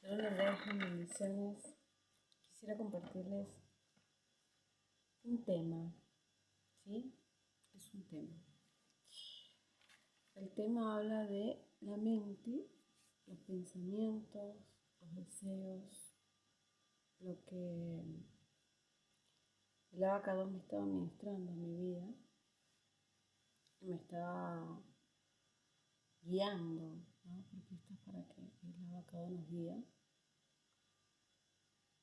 Hola, Reja, bendiciones. Quisiera compartirles un tema, ¿sí? Es un tema. El tema habla de la mente, los pensamientos, los deseos, lo que el abacado me estaba ministrando en mi vida y me estaba guiando, ¿no? Porque esto es para que el abacado nos guíe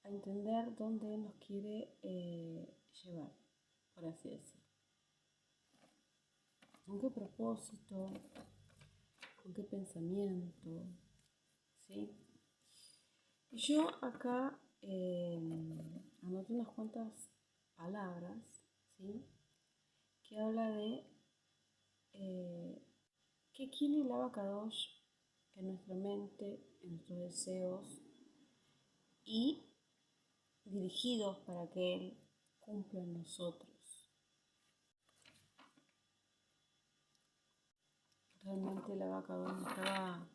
a entender dónde nos quiere llevar, por así decirlo. ¿Con qué propósito? ¿Con qué pensamiento? ¿Sí? Y yo acá anoté unas cuantas palabras, ¿sí? Que habla de qué quiere el Abacadosh en nuestra mente, en nuestros deseos y dirigidos para que Él cumpla en nosotros. Realmente el Abacadosh me estaba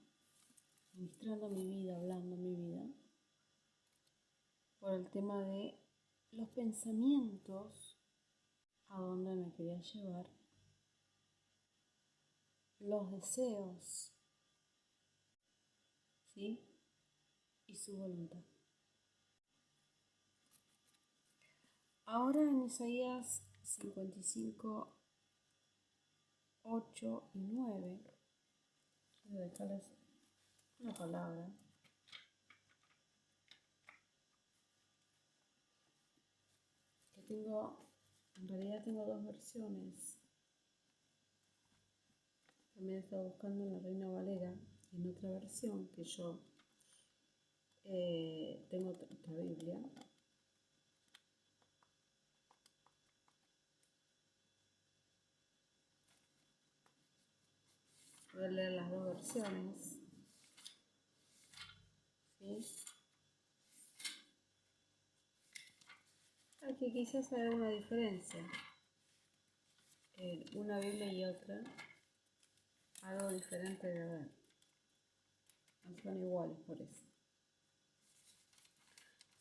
ministrando mi vida, hablando mi vida, por el tema de los pensamientos a dónde me quería llevar, los deseos, ¿sí? Y su voluntad. Ahora en Isaías 55, 8 y 9, quiero dejarles una palabra que en realidad tengo dos versiones. También estaba buscando en la Reina Valera y en otra versión que yo tengo otra Biblia. Voy a leer las dos versiones, ¿sí? Aquí quizás haya una diferencia. Una Biblia y otra, algo diferente de ver. No son iguales por eso.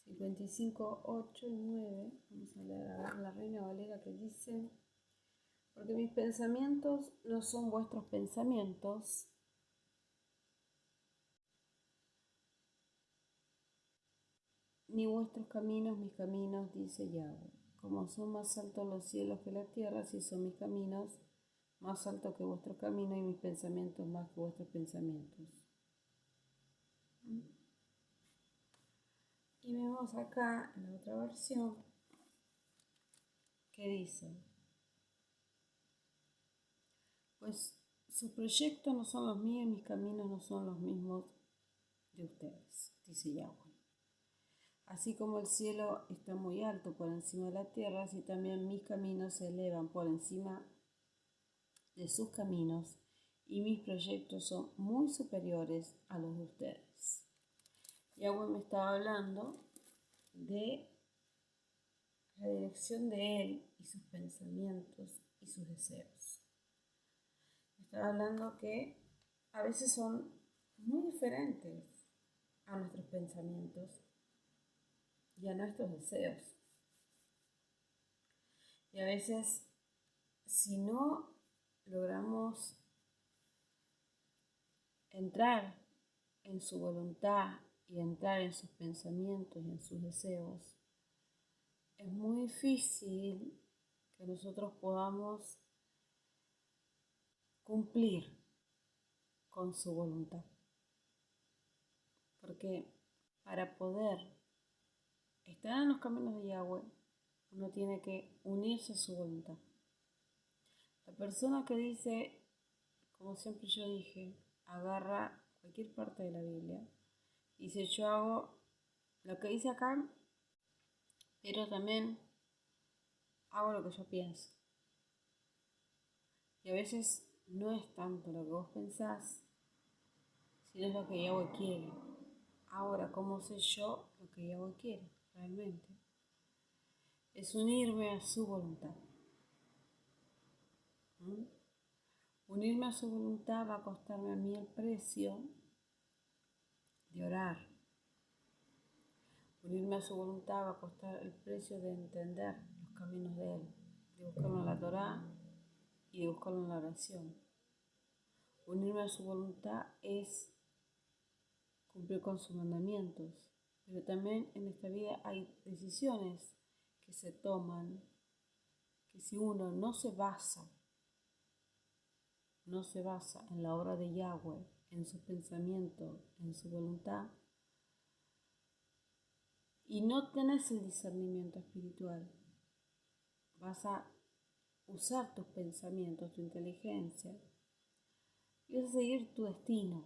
55, 8 y 9. Vamos a leer a ver la Reina Valera que dice: porque mis pensamientos no son vuestros pensamientos, ni vuestros caminos mis caminos, dice Yahweh. Como son más altos los cielos que la tierra, así son mis caminos más altos que vuestros caminos y mis pensamientos más que vuestros pensamientos. Y vemos acá en la otra versión que dice: pues sus proyectos no son los míos y mis caminos no son los mismos de ustedes, dice Yahweh. Así como el cielo está muy alto por encima de la tierra, así también mis caminos se elevan por encima de sus caminos y mis proyectos son muy superiores a los de ustedes. Yahweh me estaba hablando de la dirección de Él y sus pensamientos y sus deseos. Me estaba hablando que a veces son muy diferentes a nuestros pensamientos y a nuestros deseos. Y a veces, si no logramos entrar en su voluntad y entrar en sus pensamientos y en sus deseos, es muy difícil que nosotros podamos cumplir con su voluntad. Porque para poder estar en los caminos de Yahweh, uno tiene que unirse a su voluntad. La persona que dice, como siempre yo dije, agarra cualquier parte de la Biblia y dice: yo hago lo que dice acá, pero también hago lo que yo pienso. Y a veces no es tanto lo que vos pensás, sino es lo que Yahweh quiere. Ahora, ¿cómo sé yo lo que Yahweh quiere realmente? Es unirme a su voluntad. Unirme a su voluntad va a costarme a mí el precio de orar, Unirme a su voluntad va a costar el precio de entender los caminos de Él, de buscarlo en la Torá y de buscarlo en la oración. Unirme a su voluntad es cumplir con sus mandamientos, pero también en esta vida hay decisiones que se toman, que si uno no se basa en la obra de Yahweh, en su pensamiento, en su voluntad, y no tenés el discernimiento espiritual, vas a usar tus pensamientos, tu inteligencia, y vas a seguir tu destino,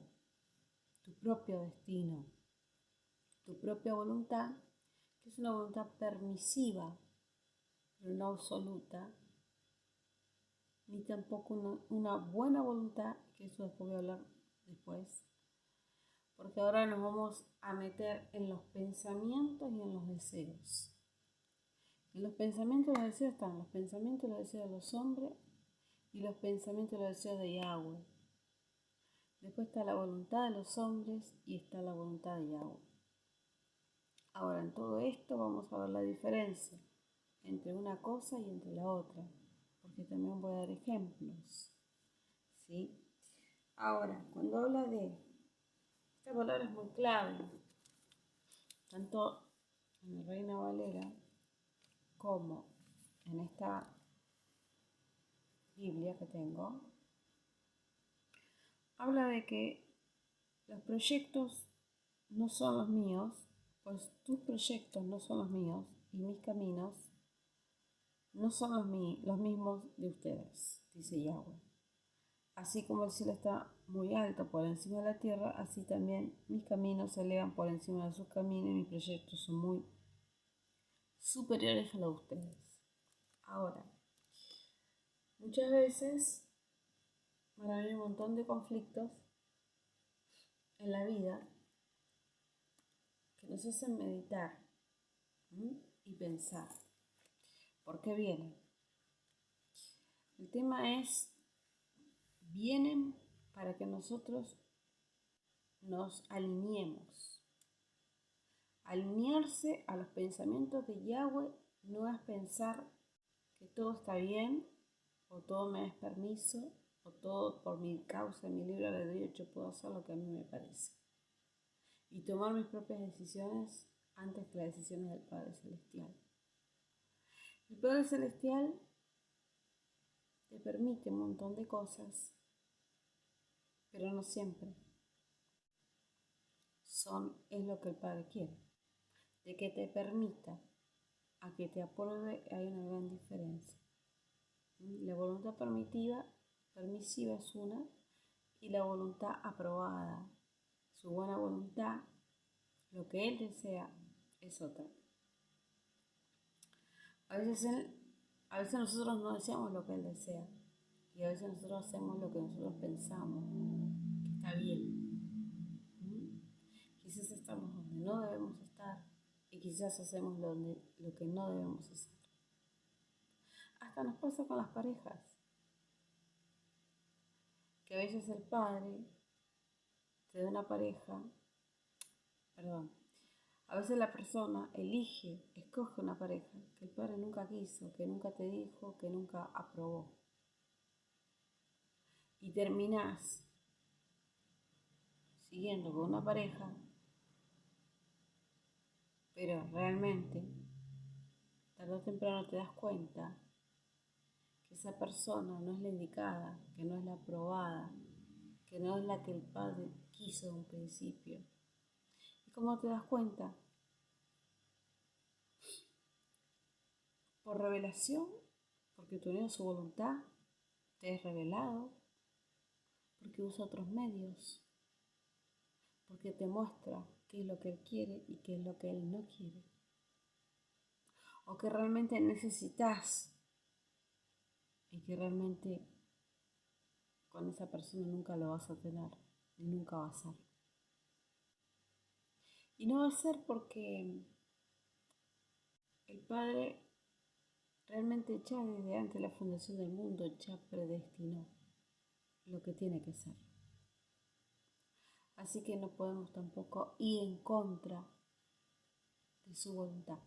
tu propio destino, tu propia voluntad, que es una voluntad permisiva, pero no absoluta, ni tampoco una buena voluntad, que eso después voy a hablar después, porque ahora nos vamos a meter en los pensamientos y en los deseos. En los pensamientos y los deseos están los pensamientos y los deseos de los hombres y los pensamientos y los deseos de Yahweh. Después está la voluntad de los hombres y está la voluntad de Yahweh. Ahora, en todo esto vamos a ver la diferencia entre una cosa y entre la otra, porque también voy a dar ejemplos, ¿sí? Ahora, cuando habla de, esta palabra es muy clave, tanto en la Reina Valera como en esta Biblia que tengo, habla de que los proyectos no son los míos, pues tus proyectos no son los míos y mis caminos no son los mismos de ustedes, dice Yahweh. Así como el cielo está muy alto por encima de la tierra, así también mis caminos se elevan por encima de sus caminos y mis proyectos son muy superiores a los de ustedes. Ahora, muchas veces van a haber un montón de conflictos en la vida que nos hacen meditar y pensar. ¿Por qué vienen? El tema es, vienen para que nosotros nos alineemos. Alinearse a los pensamientos de Yahweh no es pensar que todo está bien, o todo me es permiso, o todo por mi causa, mi libre albedrío, yo puedo hacer lo que a mí me parece. Y tomar mis propias decisiones antes que las decisiones del Padre Celestial. El Padre Celestial te permite un montón de cosas, pero no siempre es lo que el Padre quiere. De que te permita a que te apruebe hay una gran diferencia. La voluntad permisiva es una, y la voluntad aprobada, su buena voluntad, lo que Él desea, es otra. A veces nosotros no deseamos lo que Él desea, y a veces nosotros hacemos lo que nosotros pensamos que está bien. Quizás estamos donde no debemos estar, y quizás hacemos lo que no debemos hacer. Hasta nos pasa con las parejas, que a veces el padre te da una pareja, a veces la persona escoge una pareja que el padre nunca quiso, que nunca te dijo, que nunca aprobó. Y terminás siguiendo con una pareja, pero realmente, tarde o temprano te das cuenta que esa persona no es la indicada, que no es la aprobada, que no es la que el padre quiso de un principio. ¿Y cómo te das cuenta? Por revelación, porque tú unido su voluntad, te es revelado, porque usa otros medios, porque te muestra qué es lo que Él quiere y qué es lo que Él no quiere. O que realmente necesitas y que realmente con esa persona nunca lo vas a tener y nunca va a ser. Y no va a ser porque el Padre realmente ya desde antes de la fundación del mundo ya predestinó lo que tiene que ser. Así que no podemos tampoco ir en contra de su voluntad.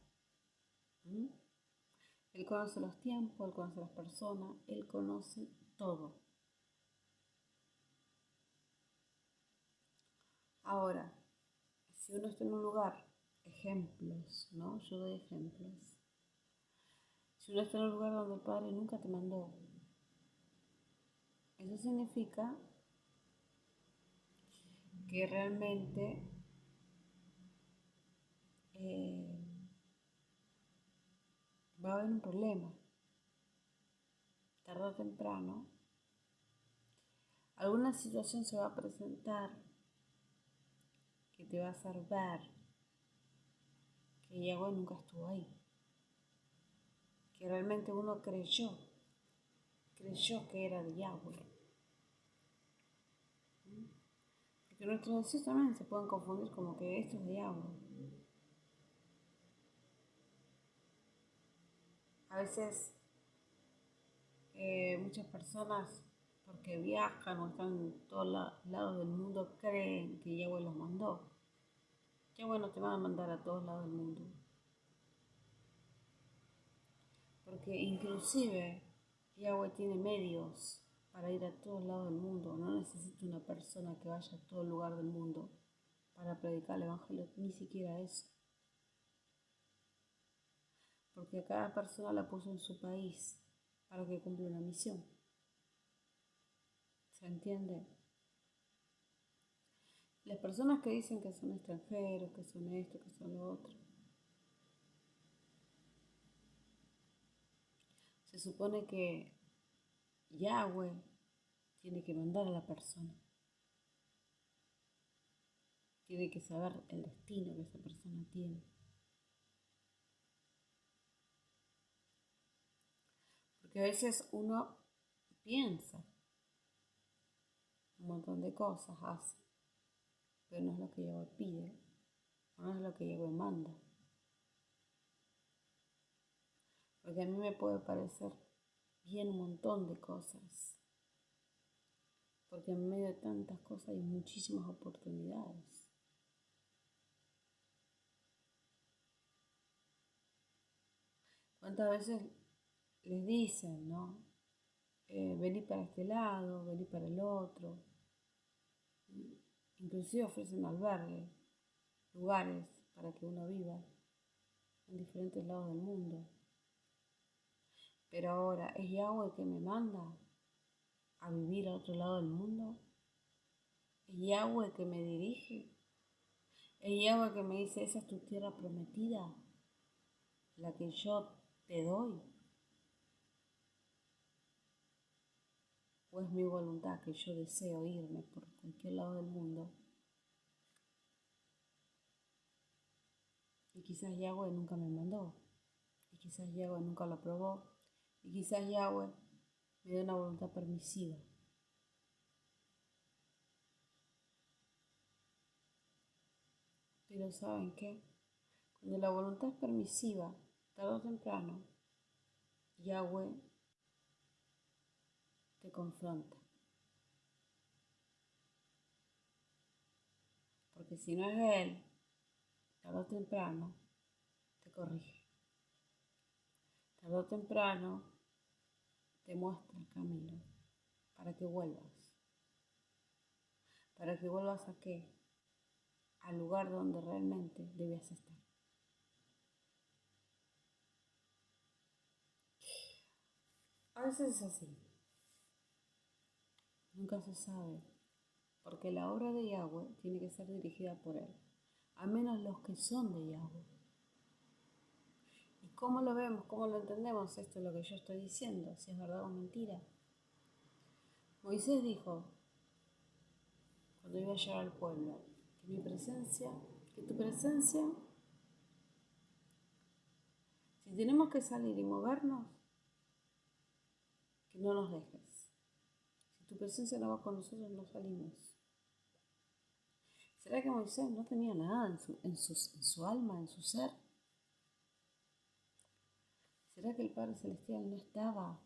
¿Mm? Él conoce los tiempos, Él conoce las personas, Él conoce todo. Ahora, si uno está en un lugar, ejemplos, ¿no? Yo doy ejemplos. Si uno está en un lugar donde el Padre nunca te mandó, eso significa que realmente va a haber un problema. Tarde o temprano, alguna situación se va a presentar que te va a hacer ver que Yahweh nunca estuvo ahí. Que realmente uno creyó que era de Yahweh. Porque nuestros deseos también se pueden confundir como que esto es de Yahweh. A veces muchas personas, porque viajan o están en todos lados del mundo, creen que Yahweh los mandó. Yahweh no te va a mandar a todos lados del mundo. Porque inclusive Yahweh tiene medios para ir a todos lados del mundo. No necesita una persona que vaya a todo lugar del mundo para predicar el Evangelio, ni siquiera eso. Porque cada persona la puso en su país para que cumpla una misión. ¿Se entiende? Las personas que dicen que son extranjeros, que son esto, que son lo otro, se supone que Yahweh tiene que mandar a la persona. Tiene que saber el destino que esa persona tiene. Porque a veces uno piensa un montón de cosas, hace, pero no es lo que Yahweh pide, no es lo que Yahweh manda. Porque a mí me puede parecer bien un montón de cosas, porque en medio de tantas cosas hay muchísimas oportunidades. ¿Cuántas veces les dicen, no? Vení para este lado, vení para el otro. Inclusive ofrecen albergues, lugares para que uno viva en diferentes lados del mundo. Pero ahora, ¿es Yahweh que me manda a vivir a otro lado del mundo? ¿Es Yahweh que me dirige? ¿Es Yahweh que me dice, esa es tu tierra prometida, la que yo te doy? ¿O es mi voluntad que yo deseo irme por cualquier lado del mundo? Y quizás Yahweh nunca me mandó. Y quizás Yahweh nunca lo aprobó. Y quizás Yahweh me dio una voluntad permisiva. Pero ¿saben qué? Cuando la voluntad es permisiva, tarde o temprano, Yahweh te confronta. Porque si no es Él, tarde o temprano, te corrige. Tarde o temprano, te muestra el camino para que vuelvas. ¿Para que vuelvas a qué? Al lugar donde realmente debías estar. A veces es así. Nunca se sabe. Porque la obra de Yahweh tiene que ser dirigida por Él. Al menos los que son de Yahweh. ¿Y cómo lo vemos? ¿Cómo lo entendemos? Esto es lo que yo estoy diciendo. Si es verdad o mentira. Moisés dijo, cuando iba a llegar al pueblo, que tu presencia, si tenemos que salir y movernos, que no nos dejes. Si tu presencia no va con nosotros, no salimos. ¿Será que Moisés no tenía nada en su alma, en su ser? ¿Será que el Padre Celestial no estaba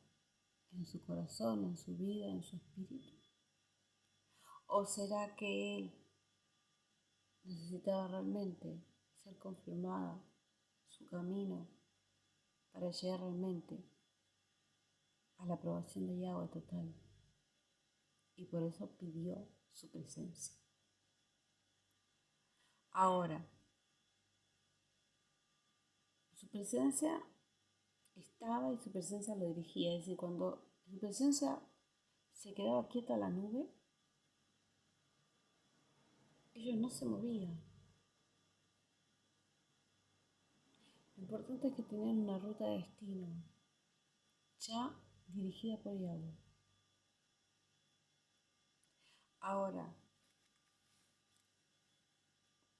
en su corazón, en su vida, en su espíritu? ¿O será que Él necesitaba realmente ser confirmado su camino para llegar realmente a la aprobación de Yahweh total. Y por eso pidió su presencia. Ahora, su presencia estaba y su presencia lo dirigía. Es decir, cuando su presencia se quedaba quieta la nube, ellos no se movían. Lo importante es que tenían una ruta de destino ya dirigida por Yahweh. Ahora,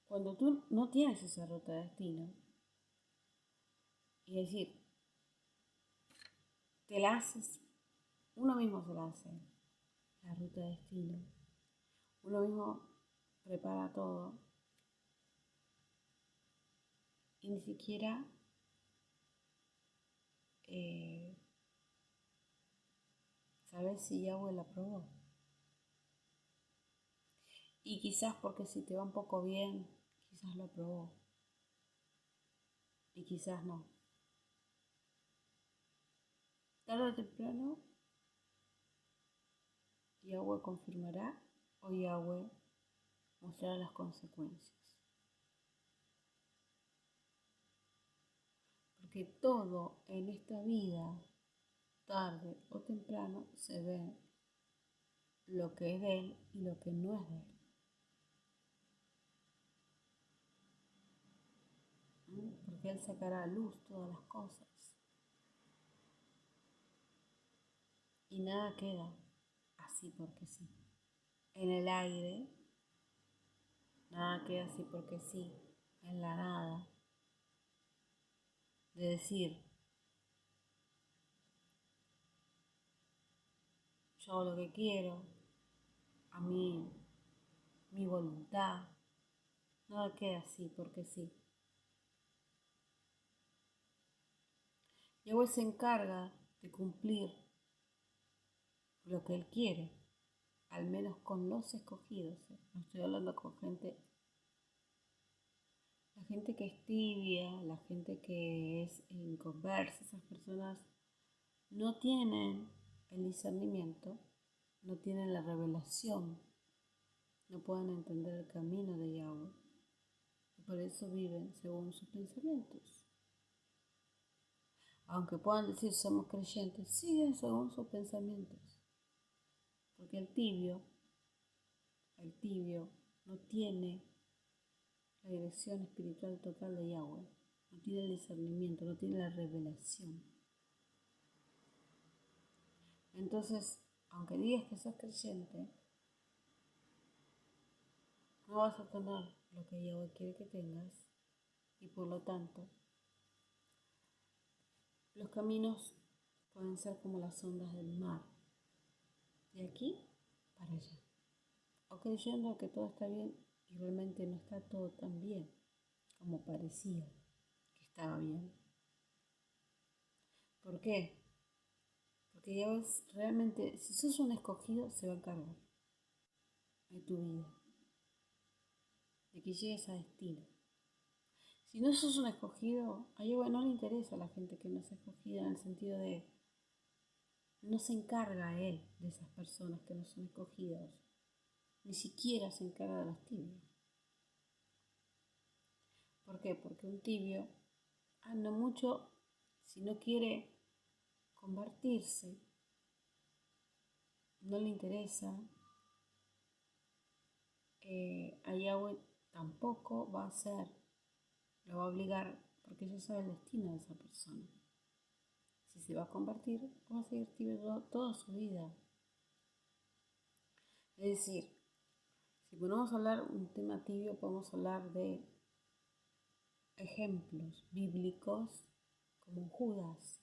cuando tú no tienes esa ruta de destino, es decir, te la haces, uno mismo se la hace, la ruta de destino, uno mismo prepara todo y ni siquiera sabes si Yahweh la aprobó. Y quizás porque si te va un poco bien, quizás lo aprobó. Y quizás no. Tarde o temprano, Yahweh confirmará o Yahweh mostrará las consecuencias. Porque todo en esta vida, tarde o temprano, se ve lo que es de Él y lo que no es de Él. Porque Él sacará a luz todas las cosas. Y nada queda así porque sí. En el aire, nada queda así porque sí. En la nada. De decir, yo hago lo que quiero, a mí, mi voluntad. Nada queda así porque sí. Yahweh se encarga de cumplir lo que Él quiere, al menos con los escogidos. No estoy hablando con gente, la gente que es tibia, la gente que es inconversa, esas personas no tienen el discernimiento, no tienen la revelación, no pueden entender el camino de Yahweh. Y por eso viven según sus pensamientos. Aunque puedan decir somos creyentes, siguen según sus pensamientos. Porque el tibio no tiene la dirección espiritual total de Yahweh, no tiene el discernimiento, no tiene la revelación. Entonces, aunque digas que sos creyente, no vas a tener lo que Yahweh quiere que tengas y por lo tanto, los caminos pueden ser como las ondas del mar, de aquí para allá, o creyendo que todo está bien y realmente no está todo tan bien como parecía que estaba bien. ¿Por qué? Porque Yahweh realmente, si sos un escogido, se va a encargar de tu vida, de que llegues a destino. Si no sos un escogido, a Yahweh no le interesa a la gente que no es escogida, en el sentido de no se encarga a Él de esas personas que no son escogidas, ni siquiera se encarga de los tibios. ¿Por qué? Porque un tibio anda mucho, si no quiere convertirse, no le interesa, a Yahweh tampoco va a hacer, lo va a obligar, porque ya sabe el destino de esa persona. Si se va a convertir, va a seguir tibio toda su vida. Es decir, si ponemos a hablar un tema tibio, podemos hablar de ejemplos bíblicos como Judas.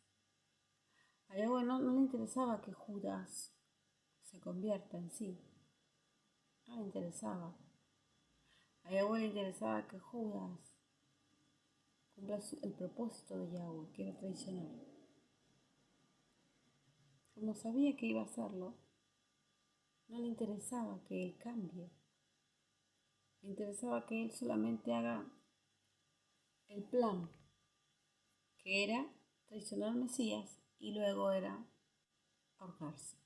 A Yahweh no le interesaba que Judas se convierta en sí. No le interesaba. A Yahweh le interesaba que Judas cumpla el propósito de Yahweh, que era traicionar. Como sabía que iba a hacerlo, no le interesaba que él cambie. Le interesaba que él solamente haga el plan que era traicionar al Mesías y luego era ahorcarse.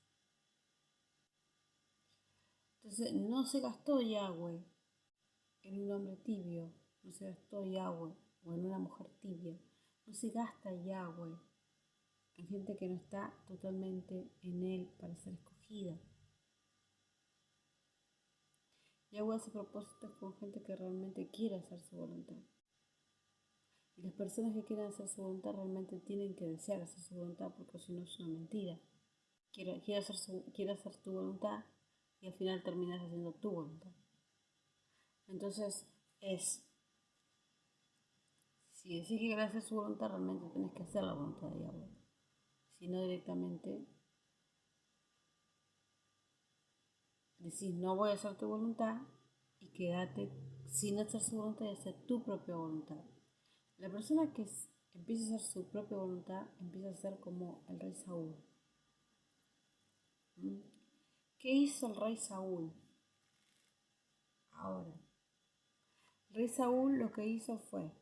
Entonces no se gastó Yahweh en un hombre tibio, no se gastó Yahweh o en una mujer tibia, no se gasta Yahweh en gente que no está totalmente en él para ser escogida. Yahweh hace propósitos con gente que realmente quiere hacer su voluntad. Y las personas que quieren hacer su voluntad realmente tienen que desear hacer su voluntad, porque si no es una mentira. Quiere hacer tu voluntad y al final terminas haciendo tu voluntad. Entonces si decís que querés hacer su voluntad, realmente tenés que hacer la voluntad de Yahweh. Si no, directamente decís no voy a hacer tu voluntad y quédate sin hacer su voluntad y hacer tu propia voluntad. La persona que empieza a hacer su propia voluntad empieza a ser como el rey Saúl. ¿Qué hizo el rey Saúl? Ahora, el rey Saúl lo que hizo fue,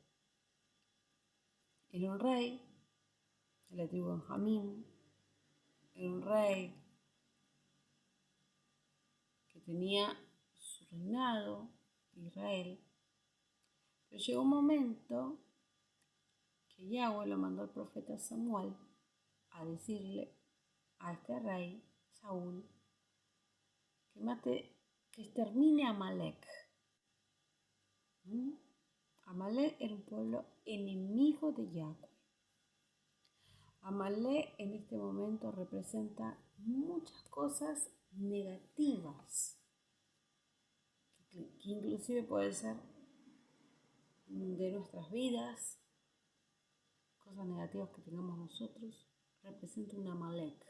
era un rey de la tribu de Benjamín, era un rey que tenía su reinado, Israel, pero llegó un momento que Yahweh lo mandó al profeta Samuel a decirle a este rey, Saúl, que extermine a Amalek. Amalek era un pueblo enemigo de Yahweh. Amalek en este momento representa muchas cosas negativas, que inclusive puede ser de nuestras vidas, cosas negativas que tengamos nosotros, representa un Amalek.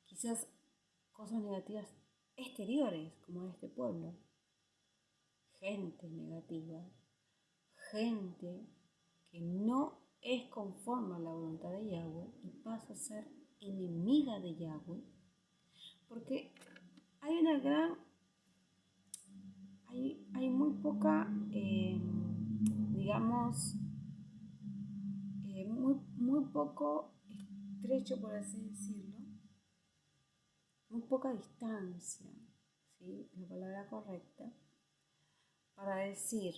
Quizás cosas negativas exteriores, como este pueblo, gente negativa, gente que no es conforme a la voluntad de Yahweh y pasa a ser enemiga de Yahweh, porque hay una gran, hay muy poca, digamos, muy poco estrecho, por así decirlo, muy poca distancia, ¿sí? La palabra correcta, para decir,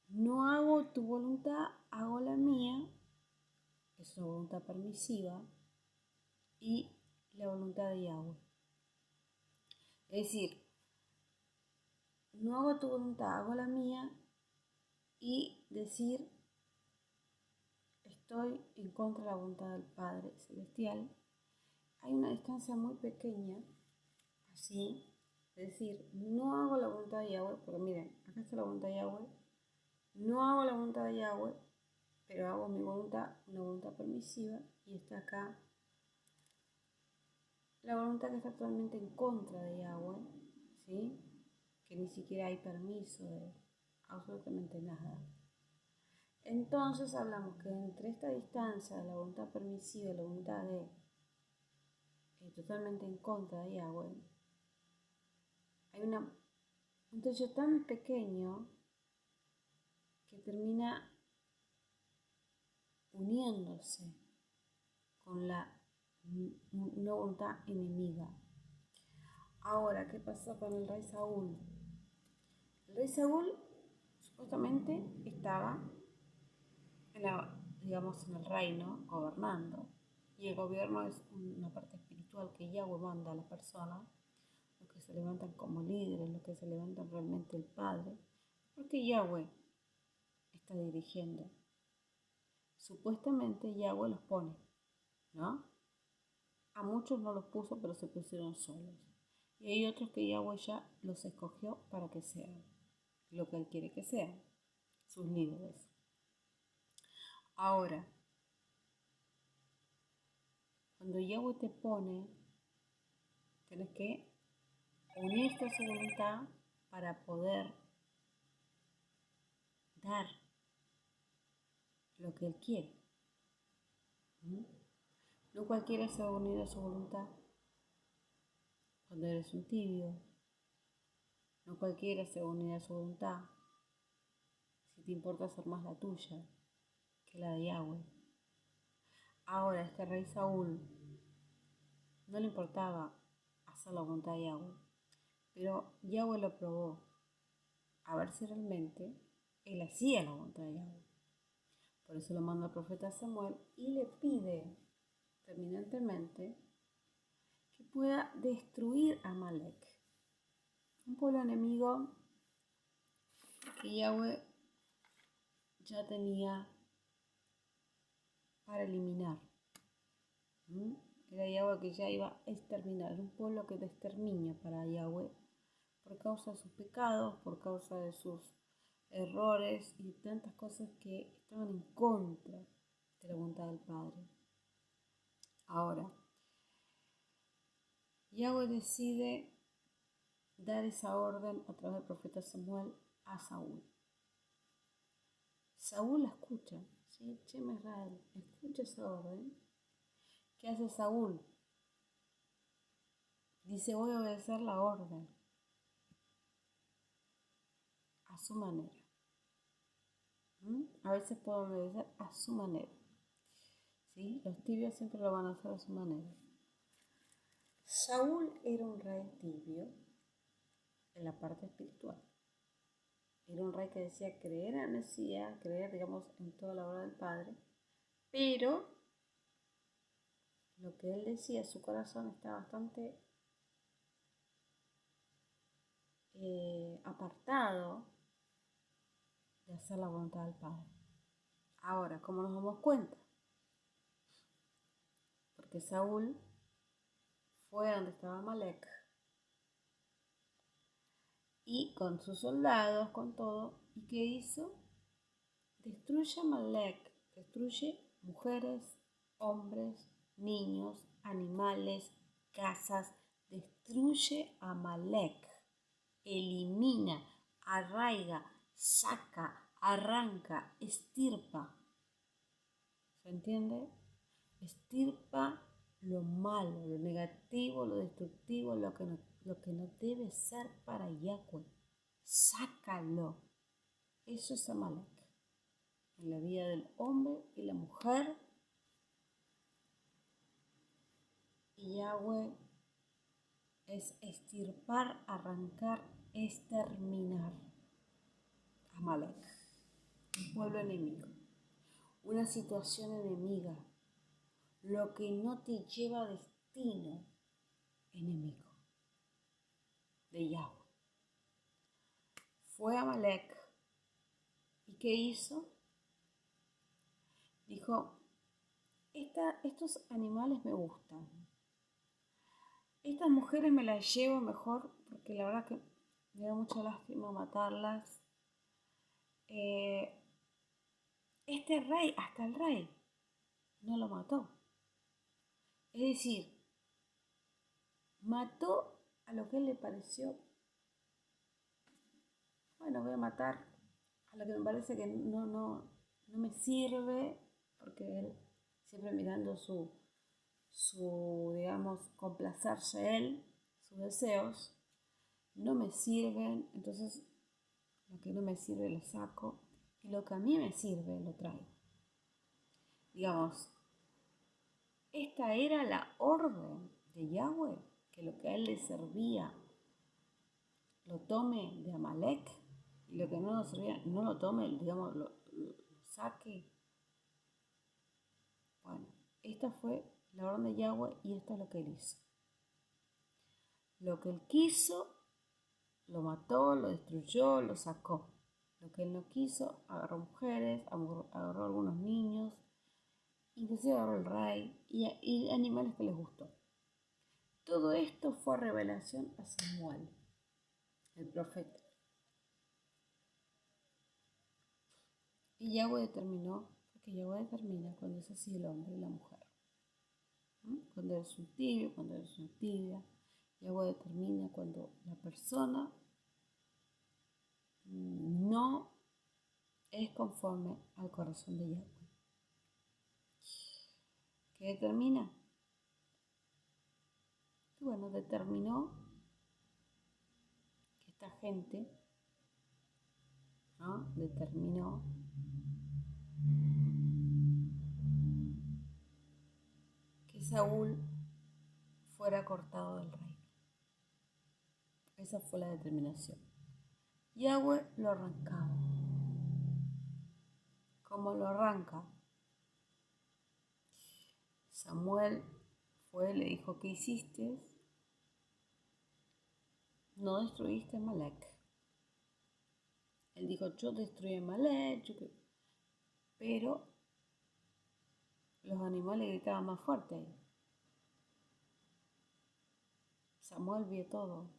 no hago tu voluntad, hago la mía, es una voluntad permisiva, y la voluntad de Yahweh. Es decir, no hago tu voluntad, hago la mía, y decir, estoy en contra de la voluntad del Padre Celestial. Hay una distancia muy pequeña, así, es decir, no hago la voluntad de Yahweh, porque miren, acá está la voluntad de Yahweh, no hago la voluntad de Yahweh, pero hago mi voluntad, una voluntad permisiva, y está acá la voluntad que está totalmente en contra de Yahweh, ¿sí? Que ni siquiera hay permiso de absolutamente nada. Entonces hablamos que entre esta distancia de la voluntad permisiva y la voluntad de totalmente en contra de Yahweh, hay un trecho tan pequeño que termina uniéndose con una voluntad enemiga. Ahora, ¿qué pasó con el rey Saúl? El rey Saúl supuestamente estaba en el reino, gobernando, y el gobierno es una parte espiritual que Yahweh manda a la persona, los que se levantan como líderes, los que se levantan realmente el Padre, porque Yahweh está dirigiendo. Supuestamente Yahweh los pone, ¿no? A muchos no los puso, pero se pusieron solos. Y hay otros que Yahweh ya los escogió para que sean lo que Él quiere que sean, sus líderes. Ahora, cuando Yahweh te pone, tienes que unirte a su voluntad para poder dar lo que Él quiere. No cualquiera se va a unir a su voluntad cuando eres un tibio. No cualquiera se va a unir a su voluntad si te importa hacer más la tuya que la de Yahweh. Ahora, este rey Saúl no le importaba hacer la voluntad de Yahweh, pero Yahweh lo probó a ver si realmente él hacía la voluntad de Yahweh. Por eso lo manda al profeta Samuel y le pide terminantemente que pueda destruir a Amalek, un pueblo enemigo que Yahweh ya tenía para eliminar. Era Yahweh que ya iba a exterminar, un pueblo que extermina para Yahweh por causa de sus pecados, por causa de sus errores y tantas cosas que estaban en contra de la voluntad del Padre. Ahora, Yahweh decide dar esa orden a través del profeta Samuel a Saúl. Saúl la escucha, ¿sí? Shem Israel, escucha esa orden. ¿Qué hace Saúl? Dice, voy a obedecer la orden a su manera. A veces puedo obedecer a su manera. ¿Sí? Los tibios siempre lo van a hacer a su manera. Saúl era un rey tibio en la parte espiritual. Era un rey que decía creer en el Mesías, creer, digamos, en toda la obra del Padre, pero lo que él decía, su corazón está bastante apartado de hacer la voluntad del Padre. Ahora, ¿cómo nos damos cuenta? Porque Saúl fue a donde estaba Amalek y con sus soldados, con todo, ¿y qué hizo? Destruye a Amalek, destruye mujeres, hombres, niños, animales, casas, destruye a Amalek, elimina, arraiga, saca, arranca, estirpa. ¿Se entiende? Estirpa lo malo, lo negativo, lo destructivo, lo que no debe ser para Yahweh. Sácalo. Eso es Amalek. En la vida del hombre y la mujer. Y Yahweh es estirpar, arrancar, exterminar. Amalek. Un pueblo enemigo. Una situación enemiga. Lo que no te lleva a destino, enemigo de Yahweh. Fue a Amalek. ¿Y qué hizo? Dijo, estos animales me gustan. Estas mujeres me las llevo mejor porque la verdad que me da mucha lástima matarlas. Este rey, hasta el rey, no lo mató. Es decir, mató a lo que él le pareció. Bueno, voy a matar a lo que me parece que no me sirve, porque él siempre mirando su digamos, complacerse él, sus deseos, no me sirven, entonces lo que no me sirve lo saco y lo que a mí me sirve lo traigo. Digamos, esta era la orden de Yahweh, que lo que a él le servía lo tome de Amalek y lo que no nos servía no lo tome, digamos, lo saque. Bueno, esta fue la orden de Yahweh y esto es lo que él hizo. Lo que él quiso, lo mató, lo destruyó, lo sacó. Lo que él no quiso, agarró mujeres, agarró algunos niños, inclusive agarró el rey y animales que les gustó. Todo esto fue revelación a Samuel, el profeta. Y Yahweh determinó, porque Yahweh determina cuando es así el hombre y la mujer. Cuando eres un tibio, cuando eres una tibia. Yahweh determina cuando la persona no es conforme al corazón de Yahweh. ¿Qué determina? Y bueno, determinó que esta gente ¿no? Determinó que Saúl fuera cortado del reino. Esa fue la determinación. Yahweh lo arrancaba. ¿Cómo lo arranca? Samuel fue, le dijo, ¿qué hiciste? No destruiste a Amalek. Él dijo, yo destruí a Amalek, pero los animales gritaban más fuerte ahí. Samuel vio todo.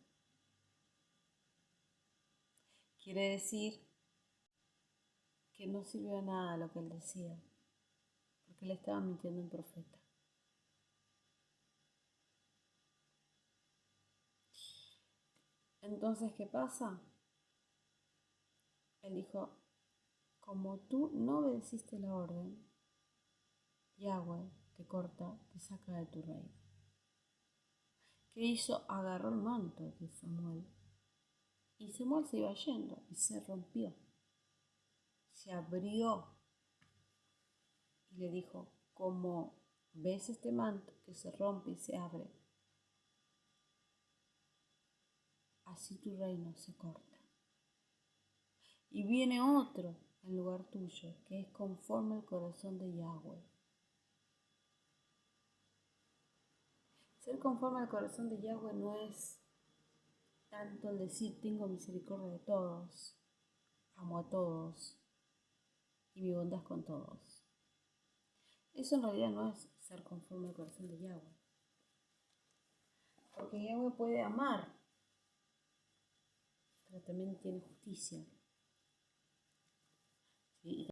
Quiere decir que no sirvió de nada lo que él decía, porque le estaba mintiendo un profeta. Entonces, ¿qué pasa? Él dijo, como tú no obedeciste la orden, Yahweh te corta, te saca de tu reino. ¿Qué hizo? Agarró el manto de Samuel. Y Samuel se iba yendo y se rompió. Se abrió. Y le dijo, como ves este manto que se rompe y se abre, así tu reino se corta. Y viene otro en lugar tuyo, que es conforme al corazón de Yahweh. Ser conforme al corazón de Yahweh no es tanto el decir tengo misericordia de todos, amo a todos y mi bondad es con todos. Eso en realidad no es ser conforme al corazón de Yahweh. Porque Yahweh puede amar, pero también tiene justicia. ¿Sí?